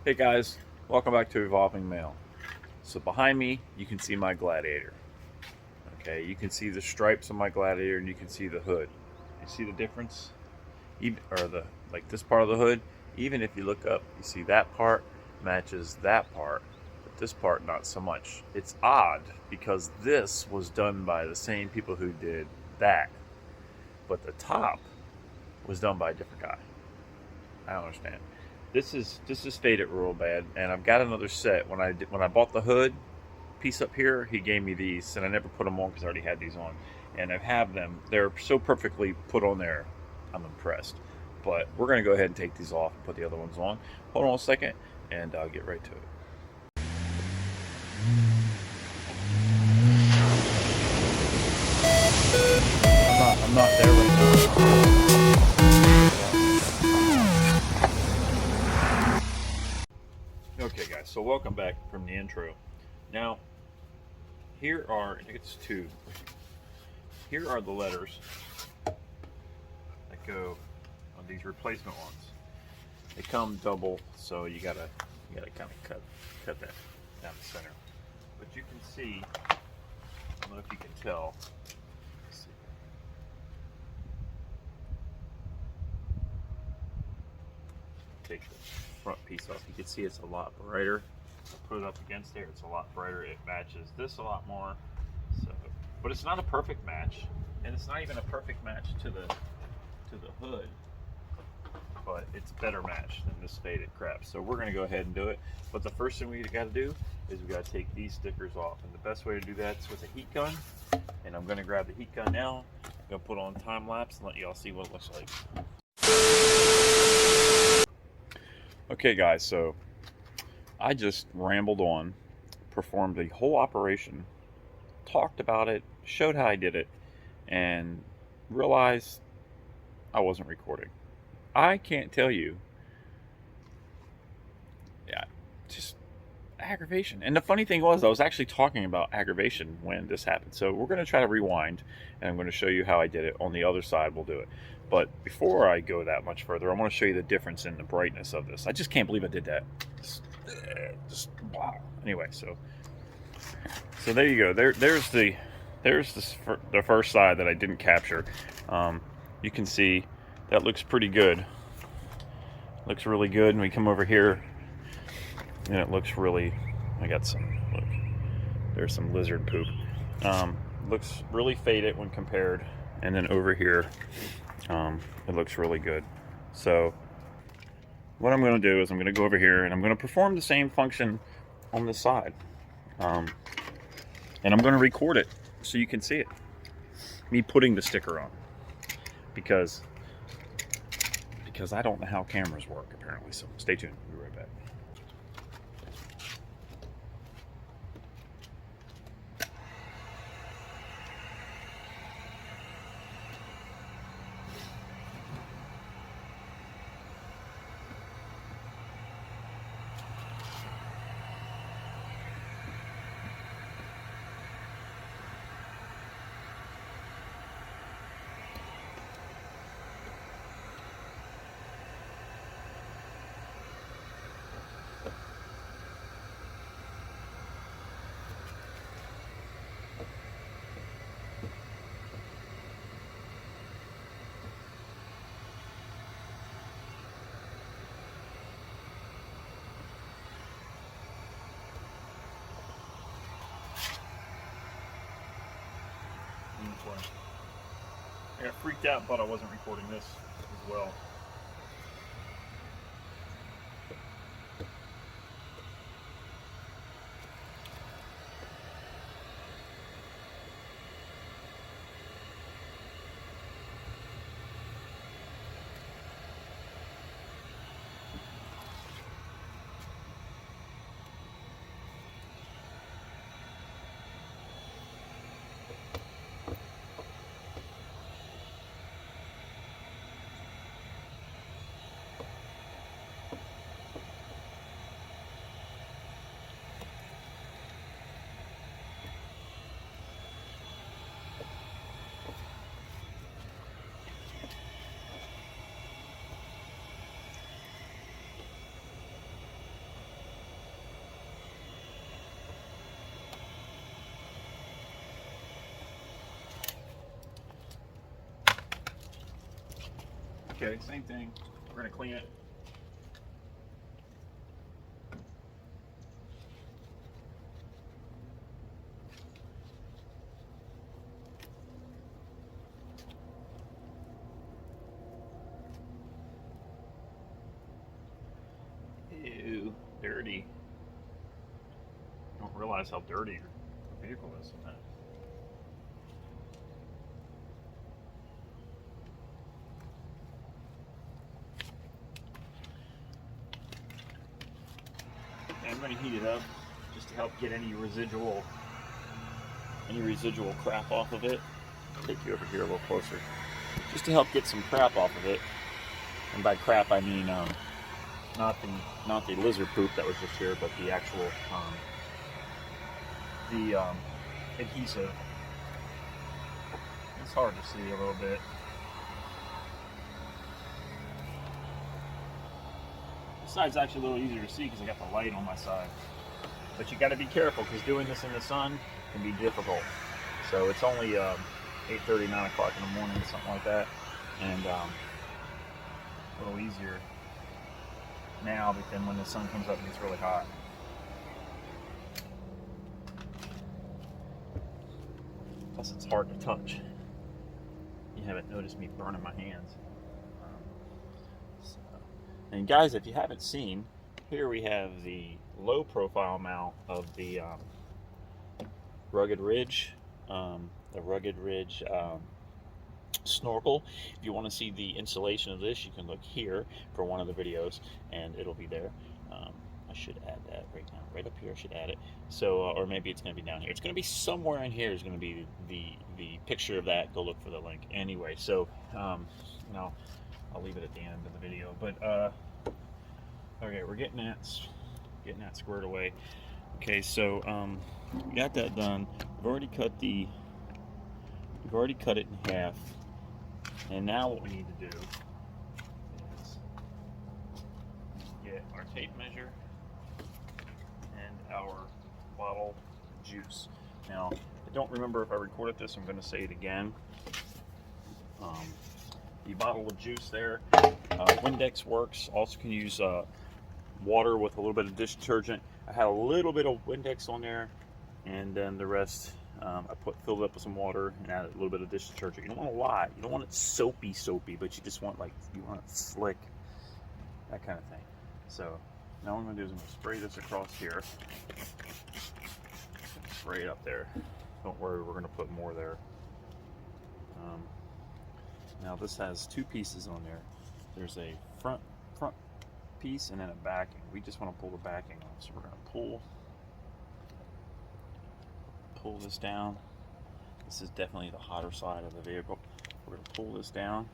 Hey guys, welcome back to Evolving Mail. So behind me, you can see my Gladiator. Okay, you can see the stripes on my Gladiator, and you can see the hood. You see the difference, even or the like this part of the hood. Even if you look up, you see that part matches that part, but this part not so much. It's odd because this was done by the same people who did that, but the top was done by a different guy. I don't understand. This is faded real bad, and I've got another set. When I bought the hood piece up here, he gave me these, and I never put them on because I already had these on, and I have them. They're so perfectly put on there. I'm impressed. But we're gonna go ahead and take these off and put the other ones on. Hold on a second, and I'll get right to it. I'm not there right now. Okay, guys. So welcome back from the intro. Now, here are I think it's two. Here are the letters that go on these replacement ones. They come double, so you gotta kind of cut that down the center. But you can see, I don't know if you can tell. Let's see. Take the front piece off. You can see it's a lot brighter. I put it up against there. It's a lot brighter. It matches this a lot more. So, but it's not a perfect match, and it's not even a perfect match to the hood. But it's a better match than this faded crap. So we're gonna go ahead and do it. But the first thing we gotta do is we gotta take these stickers off. And the best way to do that is with a heat gun. And I'm gonna grab the heat gun now. I'm gonna put on time lapse and let y'all see what it looks like. Okay guys, so I just rambled on, performed the whole operation, talked about it, showed how I did it, and realized I wasn't recording. I can't tell you. Yeah, just aggravation. And the funny thing was, I was actually talking about aggravation when this happened. So we're going to try to rewind, and I'm going to show you how I did it. On the other side, we'll do it. But before I go that much further, I want to show you the difference in the brightness of this. I just can't believe I did that. Just wow. Anyway, so there you go. There's the first side that I didn't capture. You can see that looks pretty good. Looks really good. And we come over here, and it looks really. I got some. Look, there's some lizard poop. Looks really faded when compared, and then over here, it looks really good. So what I'm going to do is I'm going to go over here and I'm going to perform the same function on this side, and I'm going to record it so you can see it. Me putting the sticker on because I don't know how cameras work apparently. So stay tuned. We'll be right back. I got freaked out, but I wasn't recording this as well. Okay, same thing. We're gonna clean it. Ew, dirty. You don't realize how dirty your vehicle is sometimes. I'm going to heat it up just to help get any residual crap off of it. I'll take you over here a little closer. Just to help get some crap off of it. And by crap I mean not the lizard poop that was just here, but the actual adhesive. It's hard to see a little bit. The side's actually a little easier to see because I got the light on my side. But you got to be careful because doing this in the sun can be difficult. So it's only 8:30, 9 o'clock in the morning, something like that, and a little easier now, but then when the sun comes up it gets really hot. Plus it's hard to touch. You haven't noticed me burning my hands. And guys, if you haven't seen, here we have the low profile mount of the Rugged Ridge snorkel. If you want to see the installation of this, you can look here for one of the videos and it'll be there. I should add that right now, right up here I should add it. So or maybe it's going to be down here. It's going to be somewhere in here is going to be the picture of that. Go look for the link. Anyway, so no, I'll leave it at the end of the video, but okay, we're getting that squared away. Okay, so we got that done. We've already cut it in half, and now what we need to do is get our tape measure and our bottle of juice. Now, I don't remember if I recorded this. I'm going to say it again. The bottle of juice there, Windex works. Also can use water with a little bit of dish detergent. I had a little bit of Windex on there, and then the rest I filled it up with some water and added a little bit of dish detergent. You don't want a lot. You don't want it soapy, but you just want you want it slick, that kind of thing. So now what I'm going to do is I'm going to spray this across here. Spray it up there. Don't worry, we're going to put more there. Now this has two pieces on there. There's a front piece and then a backing. We just want to pull the backing off. So we're going to pull this down. This is definitely the hotter side of the vehicle. We're going to pull this down.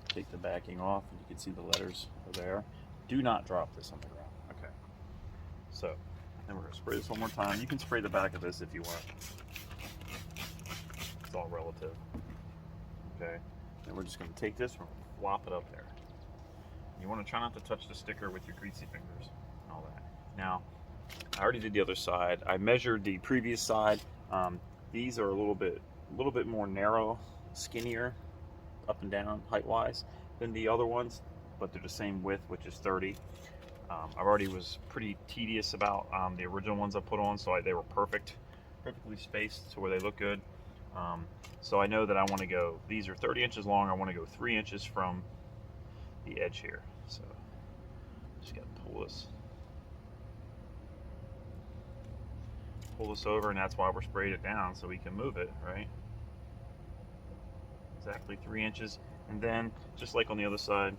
Take the backing off and you can see the letters are there. Do not drop this on the ground. Okay. So then we're going to spray this one more time. You can spray the back of this if you want. It's all relative. Okay. Then we're just going to take this and flop it up there. You want to try not to touch the sticker with your greasy fingers and all that. Now, I already did the other side. I measured the previous side. These are a little bit more narrow, skinnier, up and down height-wise than the other ones, but they're the same width, which is 30. I already was pretty tedious about the original ones I put on, so they were perfectly spaced to where they look good. So I know that I want to go, these are 30 inches long, I want to go 3 inches from the edge here. So just got to pull this over, and that's why we're sprayed it down, so we can move it, right? Exactly 3 inches. And then, just like on the other side,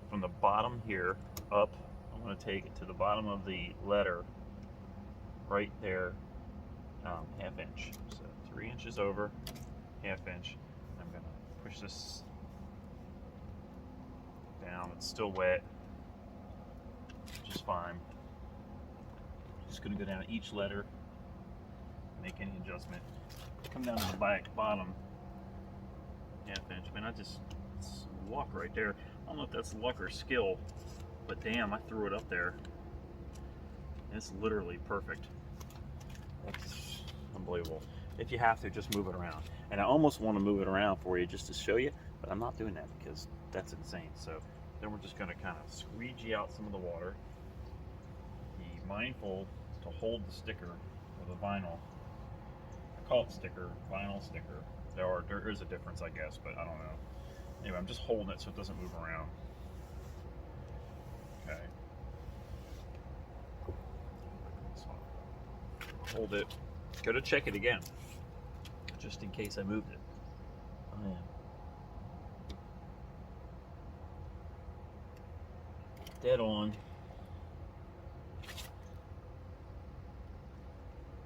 from the bottom here up, I'm going to take it to the bottom of the letter right there, ½ inch. So 3 inches over, ½ inch. I'm going to push this down. It's still wet, which is fine. Just going to go down each letter, make any adjustment. Come down to the bottom ½ inch. Man, it's luck right there. I don't know if that's luck or skill, but damn, I threw it up there. It's literally perfect. That's unbelievable. If you have to, just move it around. And I almost want to move it around for you just to show you, but I'm not doing that because that's insane. So then we're just going to kind of squeegee out some of the water. Be mindful to hold the sticker or the vinyl. I call it sticker, vinyl sticker. There is a difference, I guess, but I don't know. Anyway, I'm just holding it so it doesn't move around. Okay. Hold it. Go to check it again, just in case I moved it. I am dead on.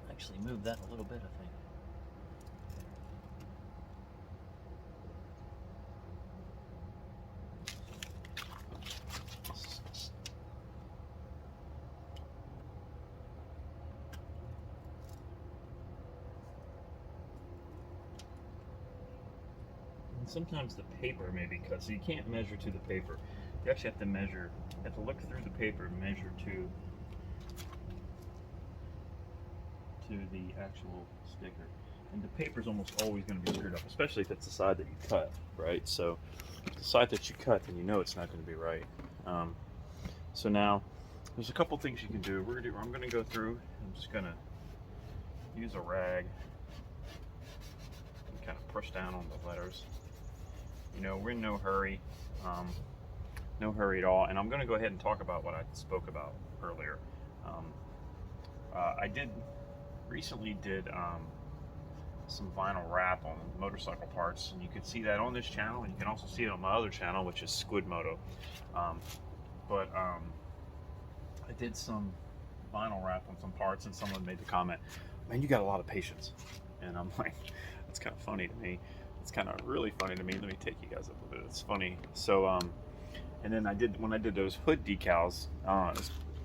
Actually moved that a little bit, I think. Sometimes the paper may be cut, so you can't measure to the paper. You actually have to measure, you have to look through the paper and measure to the actual sticker. And the paper's almost always going to be screwed up, especially if it's the side that you cut, right? So the side that you cut, then you know it's not going to be right. So now, there's a couple things you can do. I'm going to go through, I'm just going to use a rag and kind of push down on the letters. You know, we're in no hurry, no hurry at all. And I'm going to go ahead and talk about what I spoke about earlier. I recently did some vinyl wrap on motorcycle parts, and you can see that on this channel, and you can also see it on my other channel, which is SQUIDMOTO. I did some vinyl wrap on some parts, and someone made the comment, "Man, you got a lot of patience." And I'm like, that's kind of funny to me. It's kind of really funny to me. Let me take you guys up a bit. It's funny. So, and then when I did those hood decals,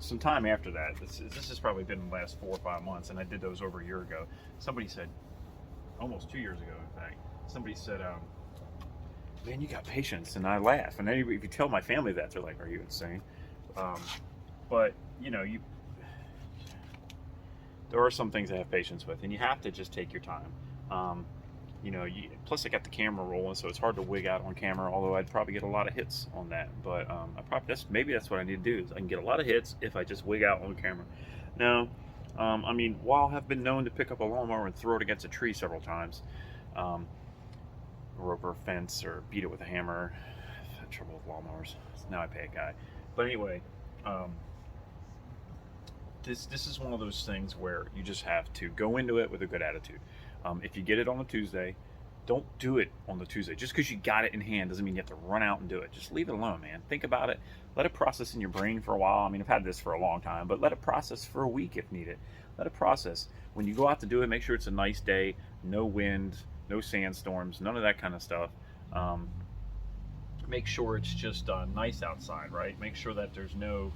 some time after that, this has probably been the last 4 or 5 months, and I did those over a year ago. Somebody said, almost 2 years ago, in fact, somebody said, "Man, you got patience," and I laugh. And if you tell my family that, they're like, "Are you insane?" But you know, there are some things I have patience with, and you have to just take your time. You know, plus I got the camera rolling, so it's hard to wig out on camera, although I'd probably get a lot of hits on that. But maybe that's what I need to do, is I can get a lot of hits if I just wig out on camera. Now, I mean, while I've been known to pick up a lawnmower and throw it against a tree several times, or over a fence, or beat it with a hammer, I've had trouble with lawnmowers. Now I pay a guy. But anyway, this is one of those things where you just have to go into it with a good attitude. If you get it on a Tuesday, don't do it on the Tuesday. Just because you got it in hand doesn't mean you have to run out and do it. Just leave it alone, man. Think about it. Let it process in your brain for a while. I mean, I've had this for a long time, but let it process for a week if needed. Let it process. When you go out to do it, make sure it's a nice day, no wind, no sandstorms, none of that kind of stuff. Make sure it's just nice outside, right? Make sure that there's no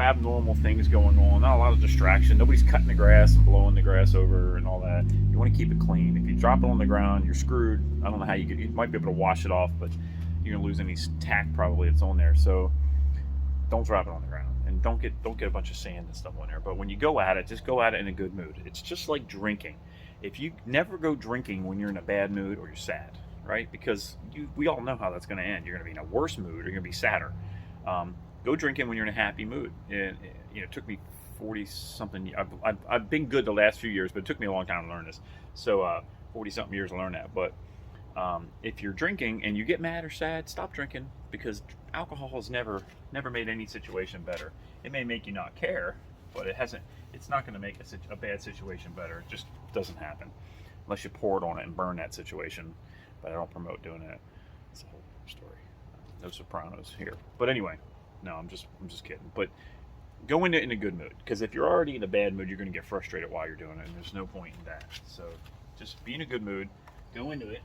abnormal things going on, not a lot of distraction. Nobody's cutting the grass and blowing the grass over and all that. You want to keep it clean. If you drop it on the ground, you're screwed. I don't know how you might be able to wash it off, but you're gonna lose any tack probably that's on there. So don't drop it on the ground, and don't get a bunch of sand and stuff on there. But when you go at it, just go at it in a good mood. It's just like drinking. If you never go drinking when you're in a bad mood or you're sad, right? Because we all know how that's going to end. You're going to be in a worse mood, or you're going to be sadder. Go drinking when you're in a happy mood. And you know, it took me 40-something. I've been good the last few years, but it took me a long time to learn this. So 40-something years to learn that. But if you're drinking and you get mad or sad, stop drinking, because alcohol has never made any situation better. It may make you not care, but it's not going to make a bad situation better. It just doesn't happen unless you pour it on it and burn that situation. But I don't promote doing that. It's a whole story. No Sopranos here. But anyway, no, I'm just kidding. But go into it in a good mood, because if you're already in a bad mood, you're going to get frustrated while you're doing it, and there's no point in that. So just be in a good mood. Go into it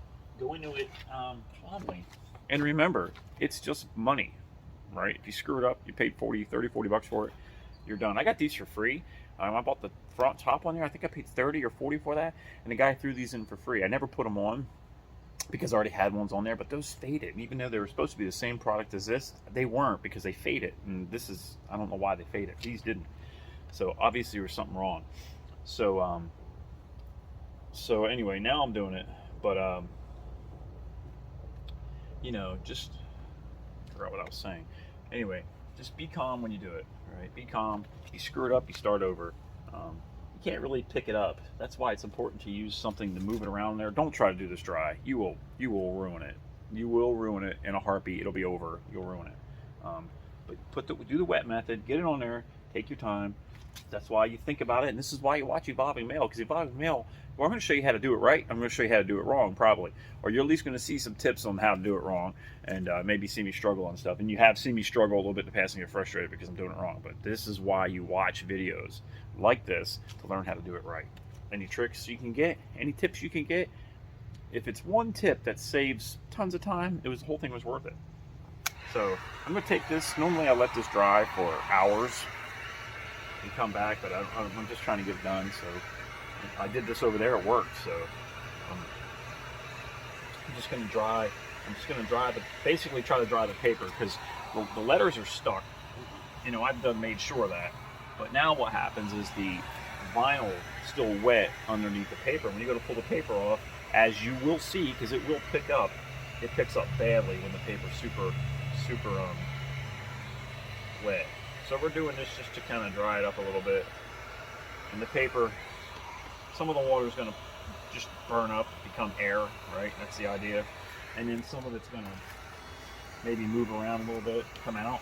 calmly. And remember, it's just money, right? If you screw it up, you paid 40 bucks for it, you're done. I got these for free. I bought the front top on there. I think I paid 30 or 40 for that, and the guy threw these in for free. I never put them on because I already had ones on there, but those faded. And even though they were supposed to be the same product as this, they weren't, because they faded. And I don't know why they faded. These didn't. So obviously there was something wrong. So anyway, now I'm doing it, but you know, just forgot what I was saying. Anyway, just be calm when you do it. All right, be calm. You screw it up, you start over. You can't really pick it up. That's why it's important to use something to move it around there. Don't try to do this dry. You will ruin it. You will ruin it in a heartbeat. It'll be over. You'll ruin it. But do the wet method. Get it on there. Take your time. That's why you think about it, and this is why you watch Evolving Male, because Evolving Male, well, I'm going to show you how to do it right. I'm going to show you how to do it wrong, probably, or you're at least going to see some tips on how to do it wrong, and maybe see me struggle on stuff. And you have seen me struggle a little bit in the past and get frustrated because I'm doing it wrong. But this is why you watch videos like this, to learn how to do it right. Any tricks you can get, any tips you can get, if it's one tip that saves tons of time, the whole thing was worth it. So I'm going to take this. Normally I let this dry for hours and come back, but I'm just trying to get it done. So I did this over there at work, so I'm just going to dry. I'm just going to basically try to dry the paper, because the letters are stuck. You know, I've made sure of that. But now what happens is the vinyl is still wet underneath the paper. When you go to pull the paper off, as you will see, because it will pick up, it picks up badly when the paper's super wet. So we're doing this just to kind of dry it up a little bit. And the paper, some of the water is going to just burn up, become air, right? That's the idea. And then some of it's going to maybe move around a little bit, come out.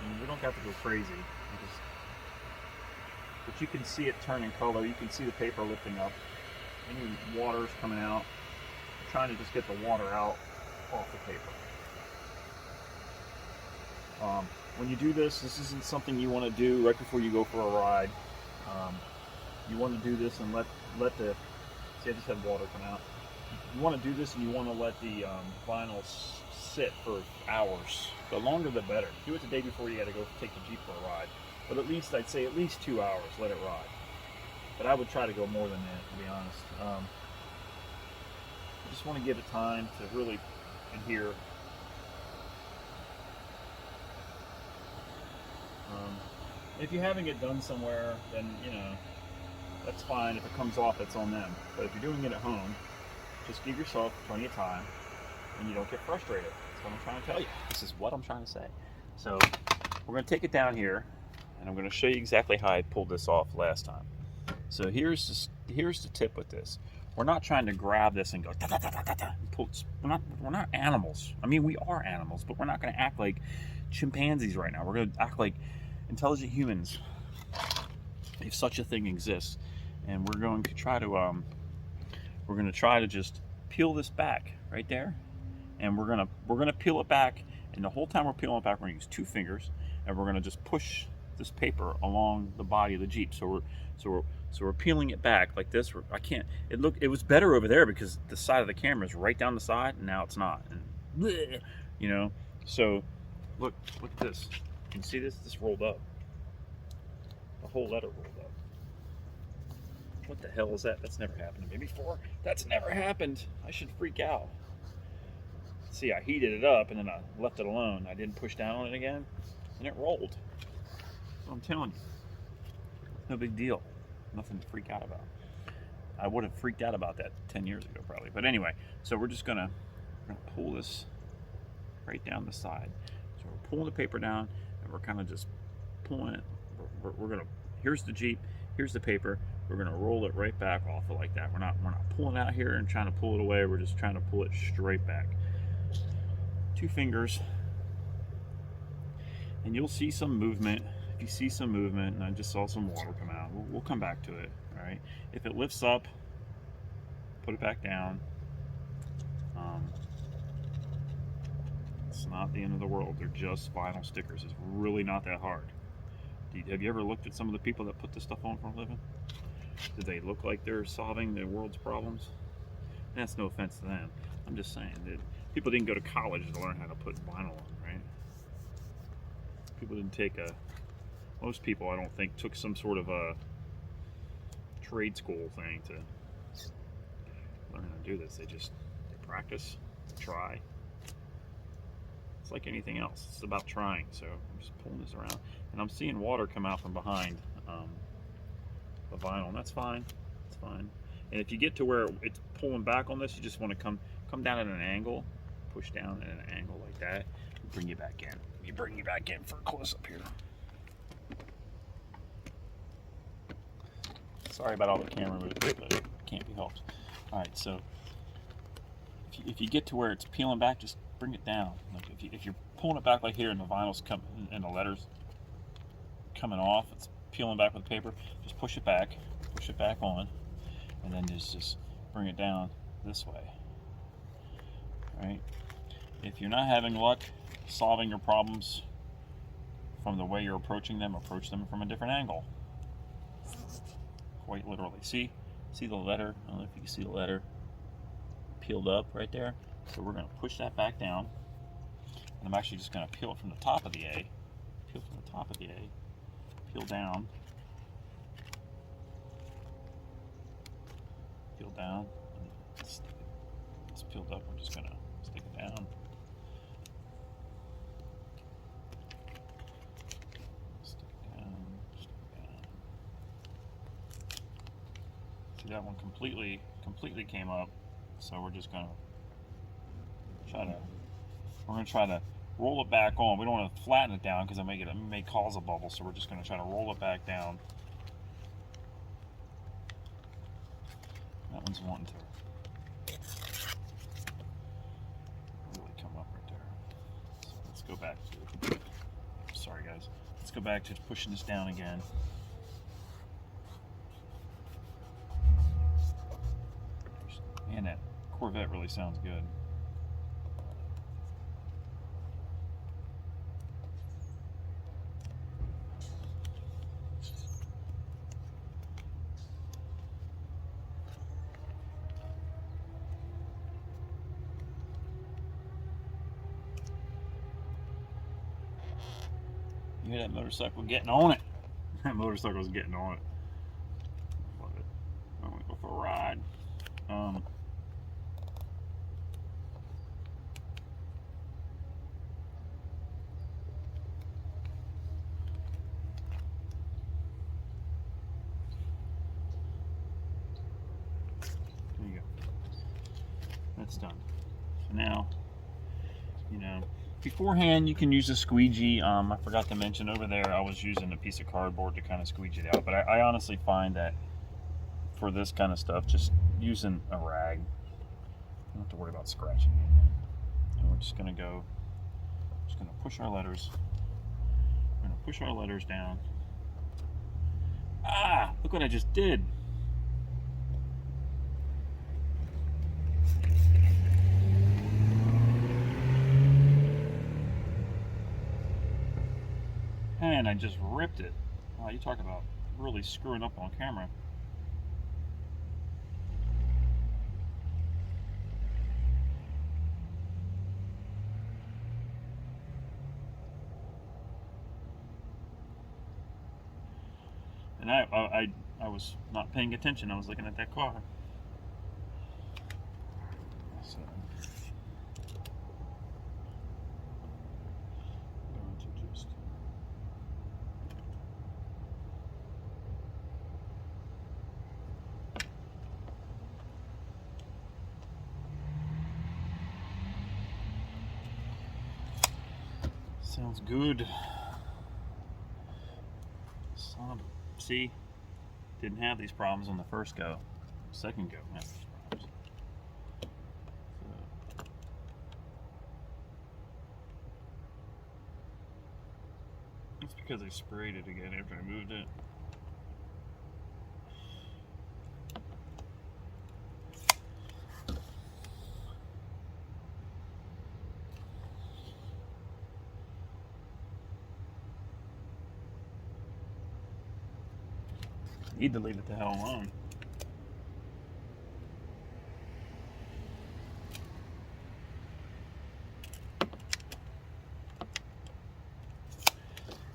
And we don't have to go crazy. But you can see it turning color. You can see the paper lifting up. Any water's coming out. I'm trying to just get the water out off the paper. When you do this isn't something you want to do right before you go for a ride. You want to do this and let the, see, I just had water come out. You want to do this and you want to let the vinyl sit for hours. The longer the better. Do it the day before you got to go take the Jeep for a ride. But at least, I'd say at least 2 hours, let it ride. But I would try to go more than that, to be honest. I just want to give it time to really adhere. If you're having it done somewhere, then, you know, that's fine. If it comes off, it's on them. But if you're doing it at home, just give yourself plenty of time and you don't get frustrated. That's what I'm trying to tell you. This is what I'm trying to say. So we're going to take it down here, and I'm going to show you exactly how I pulled this off last time. So here's the tip with this. We're not trying to grab this and go da, da, da, da, da, da, and pull. We're not animals. I mean, we are animals, but we're not going to act like chimpanzees right now. We're going to act like intelligent humans, if such a thing exists. And we're going to try to just peel this back right there, and we're gonna peel it back. And the whole time we're peeling it back, we're gonna use 2 fingers, and we're gonna just push this paper along the body of the Jeep. So we're peeling it back like this. It was better over there because the side of the camera is right down the side, and now it's not. And bleh, you know. So look at this. You can see this rolled up. The whole letter rolled up. What the hell is that? That's never happened to me before. That's never happened. I should freak out. See, I heated it up and then I left it alone. I didn't push down on it again, and it rolled. So I'm telling you, no big deal. Nothing to freak out about. I would have freaked out about that 10 years ago probably. But anyway, so we're gonna pull this right down the side. So we're pulling the paper down, and we're kind of just pulling it. Here's the Jeep, here's the paper. We're gonna roll it right back off it like that. We're not pulling out here and trying to pull it away. We're just trying to pull it straight back. 2 fingers, and you'll see some movement. If you see some movement, and I just saw some water come out, we'll come back to it. All right. If it lifts up, put it back down. It's not the end of the world. They're just vinyl stickers. It's really not that hard. Have you ever looked at some of the people that put this stuff on for a living? Do they look like they're solving the world's problems? And that's no offense to them. I'm just saying that people didn't go to college to learn how to put vinyl on, right? People didn't take most people, I don't think, took some sort of a trade school thing to learn how to do this. They practice, try. It's like anything else. It's about trying. So I'm just pulling this around, and I'm seeing water come out from behind the vinyl, and that's fine. It's fine. And if you get to where it's pulling back on this, you just want to come down at an angle, push down at an angle like that, and bring you back in. You bring you back in for a close up here. Sorry about all the camera movement, but it can't be helped. All right, so if you get to where it's peeling back, just bring it down. Like if you're pulling it back like here, and the vinyl's coming and the letters coming off, it's peeling back with the paper. Just push it back on, and then just bring it down this way. All right. If you're not having luck solving your problems from the way you're approaching them, approach them from a different angle. Quite literally. See the letter? I don't know if you can see the letter peeled up right there. So we're going to push that back down, and I'm actually just going to peel it from the top of the A. Peel from the top of the A. Peel down. Peel down. It's peeled up. I'm just going to stick it down. That one completely came up, so we're just gonna try to roll it back on. We don't want to flatten it down because it may cause a bubble, so we're just gonna try to roll it back down. That one's wanting to really come up right there. So let's go back to, sorry guys, let's go back to pushing this down again. Man, that Corvette really sounds good. You hear that motorcycle getting on it? That motorcycle's getting on it. Love it. I'm gonna go for a ride. There you go. That's done. So now, beforehand you can use a squeegee. I forgot to mention over there I was using a piece of cardboard to kind of squeegee it out, but I honestly find that for this kind of stuff, just using a rag, you don't have to worry about scratching it. And we're just gonna push our letters. We're gonna push our letters down. Ah, look what I just did. And I just ripped it. Wow, you talk about really screwing up on camera. And I was not paying attention. I was looking at that car. So, I'm going to just sounds good. See, didn't have these problems on the first go. Second go, had these problems. So, that's because I sprayed it again after I moved it. Need to leave it the hell alone.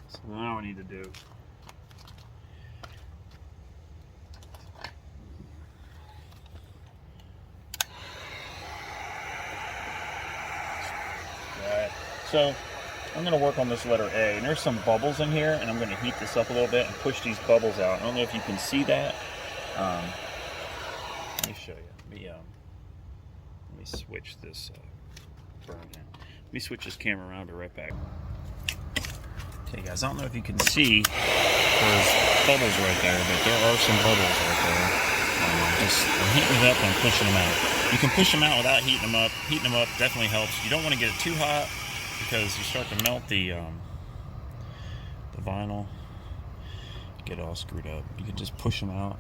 So now we need to do that, So I'm going to work on this letter A, and there's some bubbles in here, and I'm going to heat this up a little bit and push these bubbles out. I don't know if you can see that. Let me show you. Let me switch this burn now. Let me switch this camera around. I'll be right back. Okay, guys, I don't know if you can see those bubbles right there, but there are some bubbles right there. I'm heating it up and I'm pushing them out. You can push them out without heating them up. Heating them up definitely helps. You don't want to get it too hot because you start to melt the vinyl. Get it all screwed up. You can just push them out.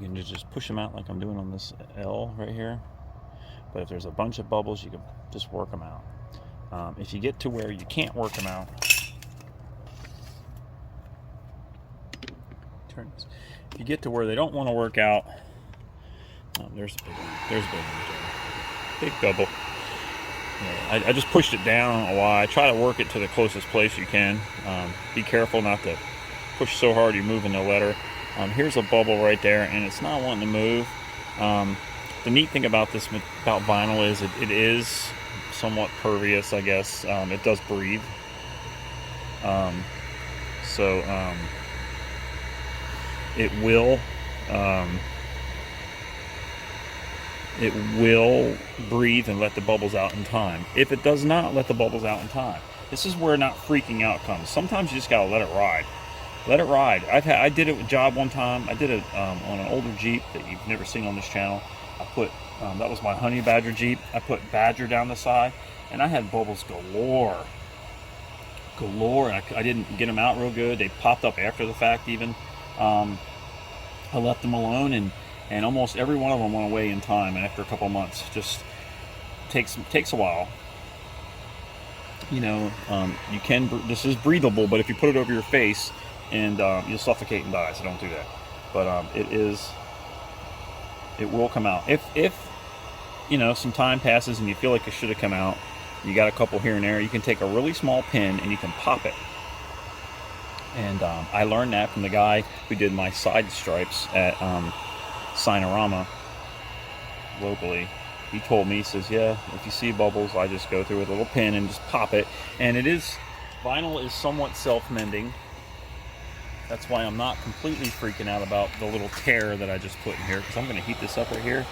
You can just push them out like I'm doing on this L right here. But if there's a bunch of bubbles, you can just work them out. If you get to where you can't work them out, turn this. If you get to where they don't want to work out, there's a big one. There's a big one. Big bubble. Yeah, I just pushed it down a while. I try to work it to the closest place you can. Be careful not to push so hard you're moving the letter. Here's a bubble right there, and it's not wanting to move. The neat thing about this, about vinyl, is it is somewhat pervious, I guess. It does breathe. It will breathe and let the bubbles out in time. If it does not let the bubbles out in time, this is where not freaking out comes. Sometimes you just gotta let it ride. Let it ride. I did it with a job one time. I did it on an older Jeep that you've never seen on this channel. I put, that was my Honey Badger Jeep. I put Badger down the side, and I had bubbles galore. I didn't get them out real good. They popped up after the fact even. I left them alone, and almost every one of them went away in time after a couple months. Just takes a while. You know, you can, this is breathable, but if you put it over your face, and you'll suffocate and die, so don't do that. But it will come out. If you know, some time passes and you feel like it should have come out, you got a couple here and there, you can take a really small pin and you can pop it. And I learned that from the guy who did my side stripes at Sinorama locally. He told me, he says, yeah, if you see bubbles, I just go through with a little pin and just pop it. And it is, vinyl is somewhat self-mending. That's why I'm not completely freaking out about the little tear that I just put in here, because I'm going to heat this up right here,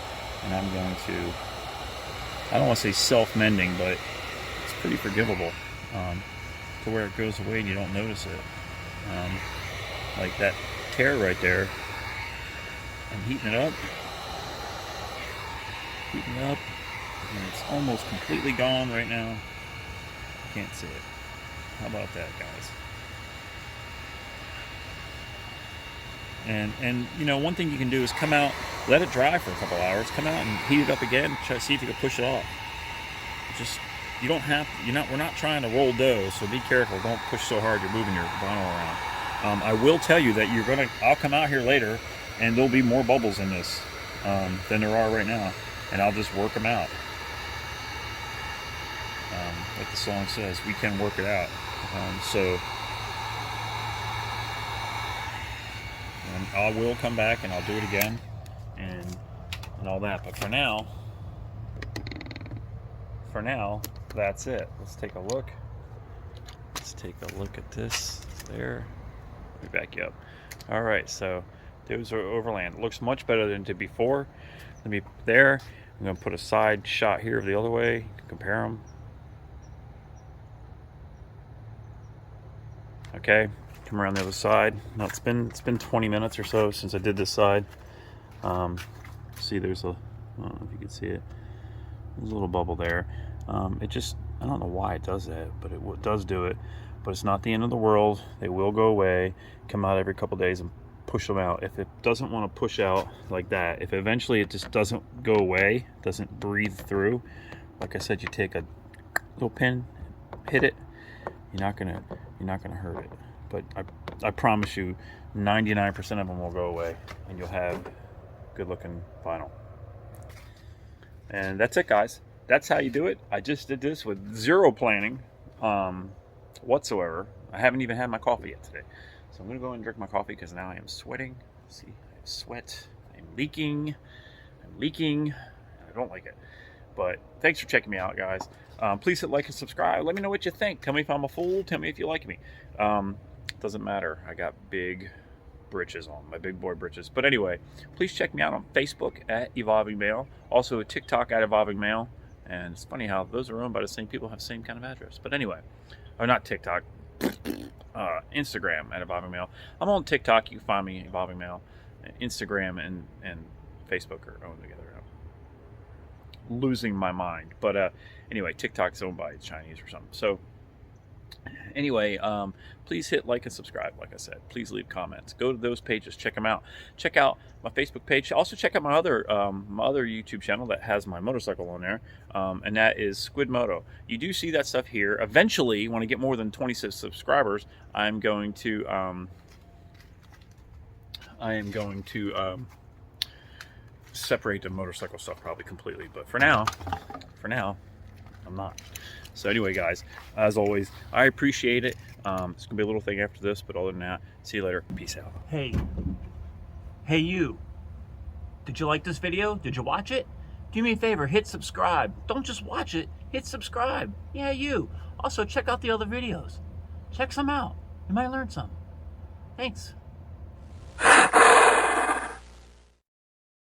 and I'm going to, I don't want to say self-mending, but it's pretty forgivable to where it goes away and you don't notice it. Like that tear right there. I'm heating it up, and it's almost completely gone right now. Can't see it. How about that, guys? And you know, one thing you can do is come out, let it dry for a couple hours, come out and heat it up again, try to see if you can push it off. Just, you don't have to, we're not trying to roll dough, so be careful. Don't push so hard you're moving your vinyl around. I will tell you that I'll come out here later and there'll be more bubbles in this than there are right now, and I'll just work them out. Like the song says, we can work it out. And I will come back and I'll do it again and all that. But for now, that's it. Let's take a look. Let's take a look at this. There. Let me back you up. All right, so those are overland. It looks much better than it did before. Let me there. I'm going to put a side shot here of the other way. You can compare them. Okay. Come around the other side. Now it's been 20 minutes or so since I did this side. See, there's I don't know if you can see it. There's a little bubble there. It just, I don't know why it does that, but it does do it. But it's not the end of the world. They will go away. Come out every couple days and push them out. If it doesn't want to push out like that, if eventually it just doesn't go away, doesn't breathe through, like I said, you take a little pin, hit it. You're not gonna hurt it. But I promise you, 99% of them will go away, and you'll have good-looking vinyl. And that's it, guys. That's how you do it. I just did this with zero planning whatsoever. I haven't even had my coffee yet today. So I'm going to go and drink my coffee because now I am sweating. See, I have sweat. I'm leaking. I don't like it. But thanks for checking me out, guys. Please hit like and subscribe. Let me know what you think. Tell me if I'm a fool. Tell me if you like me. Doesn't matter. I got big britches on, my big boy britches. But anyway, please check me out on Facebook at Evolving Male. Also at TikTok at Evolving Male. And it's funny how those are owned by the same people, have the same kind of address. But anyway, or not TikTok, Instagram at Evolving Male. I'm on TikTok. You can find me Evolving Male. Instagram and Facebook are owned together. I'm losing my mind. But anyway, TikTok's owned by Chinese or something. So anyway, please hit like and subscribe. Like I said, please leave comments. Go to those pages, check them out. Check out my Facebook page. Also check out my other YouTube channel that has my motorcycle on there, and that is SQUIDMOTO. You do see that stuff here. Eventually, when I get more than 26 subscribers, I'm going to separate the motorcycle stuff probably completely. But for now, I'm not. So anyway, guys, as always, I appreciate it. It's gonna be a little thing after this, but other than that, see you later. Peace out. Hey you, did you like this video? Did you watch it? Do me a favor, hit subscribe. Don't just watch it, hit subscribe. Yeah, you. Also, check out the other videos. Check some out. You might learn something. Thanks.